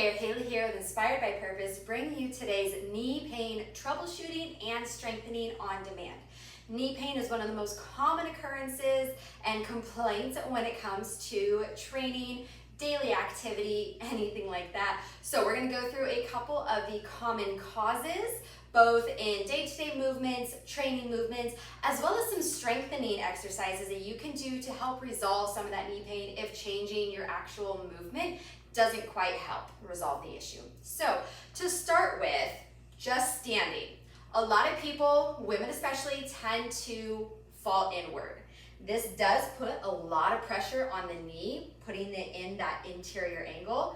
there, Haley here with Inspired by Purpose, bringing you today's knee pain troubleshooting and strengthening on demand. Knee pain is one of the most common occurrences and complaints when it comes to training, daily activity, anything like that. So we're going to go through a couple of the common causes, both in day-to-day movements, training movements, as well as some strengthening exercises that you can do to help resolve some of that knee pain if changing your actual movement doesn't quite help resolve the issue. So to start with, just standing. A lot of people, women especially, tend to fall inward. This does put a lot of pressure on the knee, putting it in that interior angle.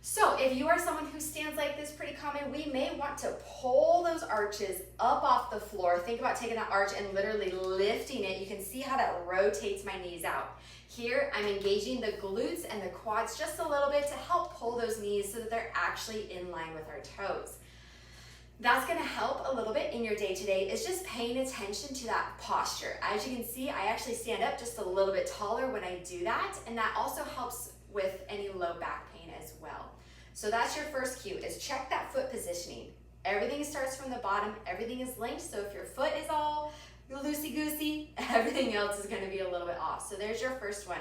So if you are someone who stands like this, pretty common, we may want to pull those arches up off the floor. Think about taking that arch and literally lifting it. You can see how that rotates my knees out. Here, I'm engaging the glutes and the quads just a little bit to help pull those knees so that they're actually in line with our toes. That's gonna help a little bit in your day-to-day is just paying attention to that posture. As you can see, I actually stand up just a little bit taller when I do that, and that also helps with any low back pain as well. So that's your first cue, is check that foot positioning. Everything starts from the bottom, everything is linked, so if your foot is all loosey-goosey, everything else is gonna be a little bit off. So there's your first one.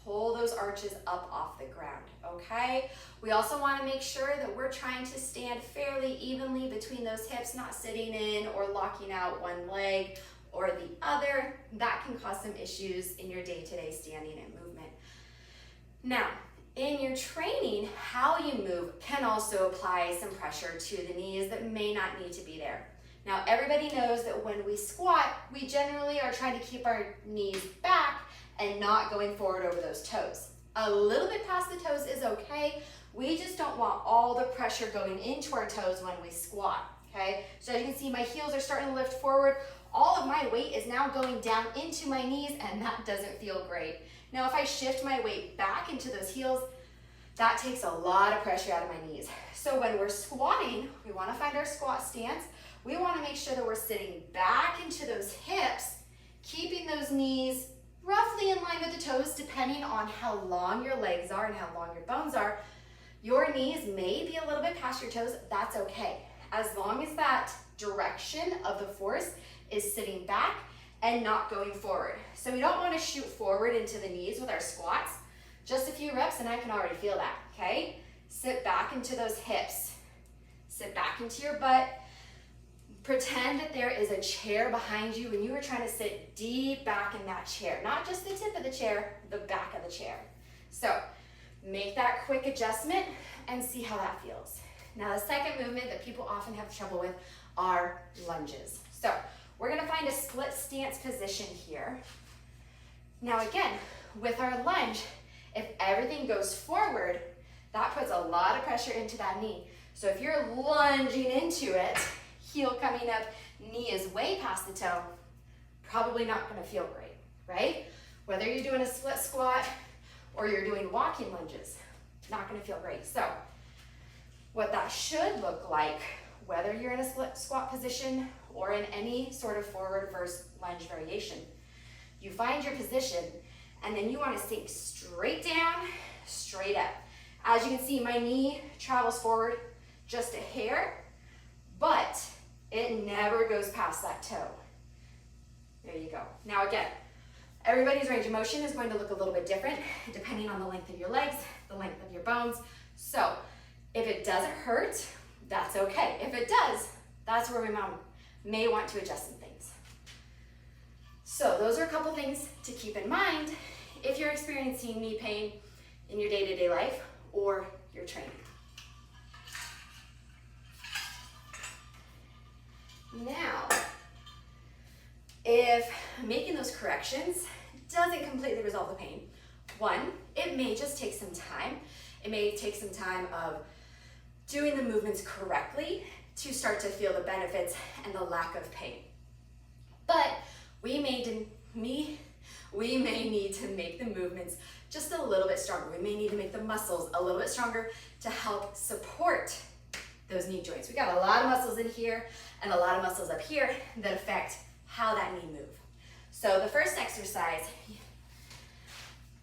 Pull those arches up off the ground, okay? We also wanna make sure that we're trying to stand fairly evenly between those hips, not sitting in or locking out one leg or the other. That can cause some issues in your day-to-day standing and movement. Now, in your training, how you move can also apply some pressure to the knees that may not need to be there. Now, everybody knows that when we squat, we generally are trying to keep our knees back and not going forward over those toes. A little bit past the toes is okay. We just don't want all the pressure going into our toes when we squat, okay? So as you can see, my heels are starting to lift forward. All of my weight is now going down into my knees, and that doesn't feel great. Now, if I shift my weight back into those heels, that takes a lot of pressure out of my knees. So when we're squatting, we wanna find our squat stance. We wanna make sure that we're sitting back into those hips, keeping those knees roughly in line with the toes, depending on how long your legs are and how long your bones are. Your knees may be a little bit past your toes, that's okay. As long as that direction of the force is sitting back and not going forward. So we don't want to shoot forward into the knees with our squats. Just a few reps and I can already feel that, okay? Sit back into those hips. Sit back into your butt. Pretend that there is a chair behind you and you are trying to sit deep back in that chair. Not just the tip of the chair, the back of the chair. So make that quick adjustment and see how that feels. Now the second movement that people often have trouble with are lunges. So we're gonna find a split stance position here. Now again, with our lunge, if everything goes forward, that puts a lot of pressure into that knee. So if you're lunging into it, heel coming up, knee is way past the toe, probably not gonna feel great, right? Whether you're doing a split squat or you're doing walking lunges, not gonna feel great. So what that should look like, whether you're in a split squat position or in any sort of forward versus lunge variation, you find your position and then you wanna sink straight down, straight up. As you can see, my knee travels forward just a hair, but it never goes past that toe. There you go. Now again, everybody's range of motion is going to look a little bit different depending on the length of your legs, the length of your bones. So if it doesn't hurt, that's okay. If it does, that's where we may want to adjust some things. So those are a couple things to keep in mind if you're experiencing knee pain in your day-to-day life or your training. Now, if making those corrections doesn't completely resolve the pain, one, it may just take some time. It may take some time of doing the movements correctly to start to feel the benefits and the lack of pain. But we may need to make the movements just a little bit stronger. We may need to make the muscles a little bit stronger to help support those knee joints. We got a lot of muscles in here and a lot of muscles up here that affect how that knee moves. So the first exercise,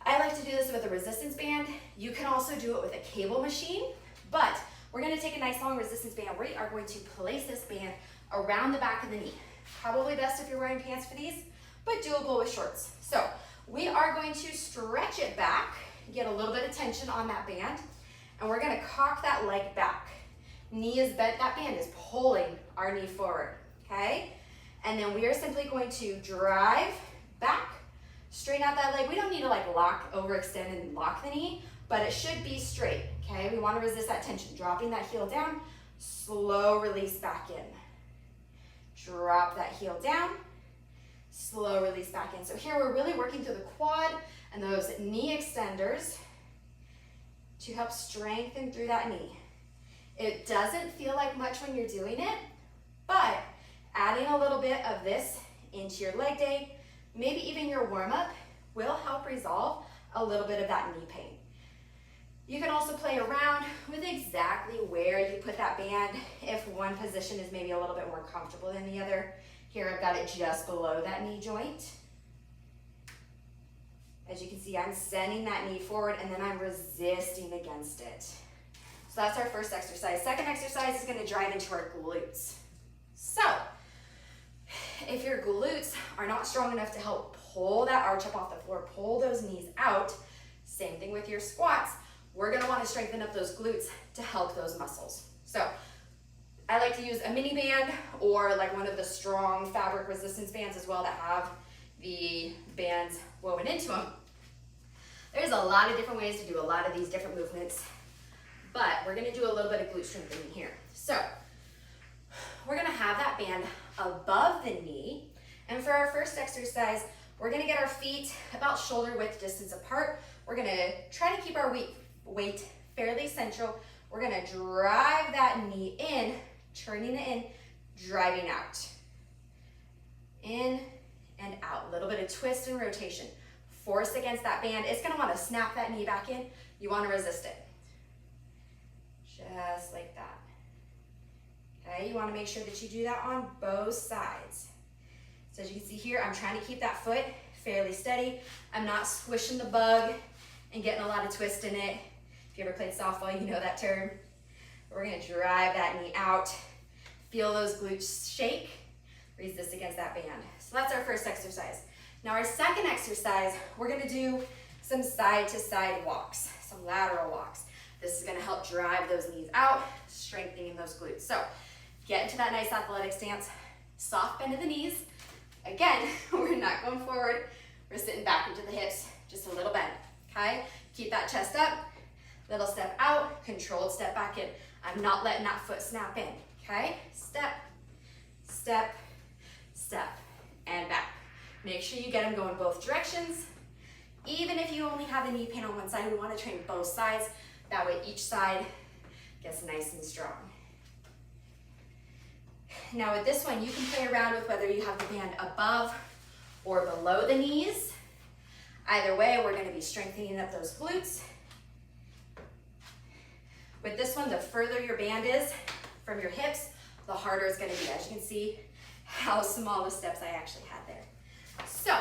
I like to do this with a resistance band. You can also do it with a cable machine, But we're gonna take a nice long resistance band. We are going to place this band around the back of the knee. Probably best if you're wearing pants for these, but doable with shorts. So we are going to stretch it back, get a little bit of tension on that band, and we're gonna cock that leg back. Knee is bent, that band is pulling our knee forward, okay? And then we are simply going to drive back, straighten out that leg. We don't need to like lock, overextend and lock the knee, but it should be straight, okay? We wanna resist that tension. Dropping that heel down, slow release back in. Drop that heel down, slow release back in. So here we're really working through the quad and those knee extenders to help strengthen through that knee. It doesn't feel like much when you're doing it, but adding a little bit of this into your leg day, maybe even your warm-up, will help resolve a little bit of that knee pain. You can also play around with exactly where you put that band if one position is maybe a little bit more comfortable than the other. Here I've got it just below that knee joint. As you can see, I'm sending that knee forward and then I'm resisting against it. So that's our first exercise. Second exercise is gonna drive into our glutes. So, if your glutes are not strong enough to help pull that arch up off the floor, pull those knees out, same thing with your squats, we're gonna wanna strengthen up those glutes to help those muscles. So, I like to use a mini band or like one of the strong fabric resistance bands as well that have the bands woven into them. There's a lot of different ways to do a lot of these different movements, but we're gonna do a little bit of glute strengthening here. So we're gonna have that band above the knee, and for our first exercise, we're gonna get our feet about shoulder width distance apart. We're gonna try to keep our weight fairly central. We're gonna drive that knee in, turning it in, driving out. In and out, a little bit of twist and rotation. Force against that band. It's gonna wanna snap that knee back in. You wanna resist it. Just like that. Okay, you wanna make sure that you do that on both sides. So as you can see here, I'm trying to keep that foot fairly steady. I'm not squishing the bug and getting a lot of twist in it. If you ever played softball, you know that term. We're gonna drive that knee out. Feel those glutes shake. Resist against that band. So that's our first exercise. Now our second exercise, we're gonna do some side to side walks, some lateral walks. This is gonna help drive those knees out, strengthening those glutes. So get into that nice athletic stance, soft bend of the knees. Again, we're not going forward. We're sitting back into the hips, just a little bend, okay? Keep that chest up, little step out, controlled step back in. I'm not letting that foot snap in, okay? Step, step, step, and back. Make sure you get them going both directions. Even if you only have the knee pain on one side, we want to train both sides. That way each side gets nice and strong. Now with this one, you can play around with whether you have the band above or below the knees. Either way, we're going to be strengthening up those glutes. With this one, the further your band is from your hips, the harder it's going to be. As you can see, how small the steps I actually had there. So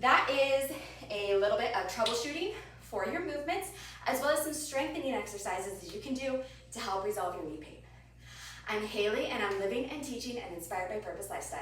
that is a little bit of troubleshooting for your movements, as well as some strengthening exercises that you can do to help resolve your knee pain. I'm Haley, and I'm living and teaching an inspired by purpose lifestyle.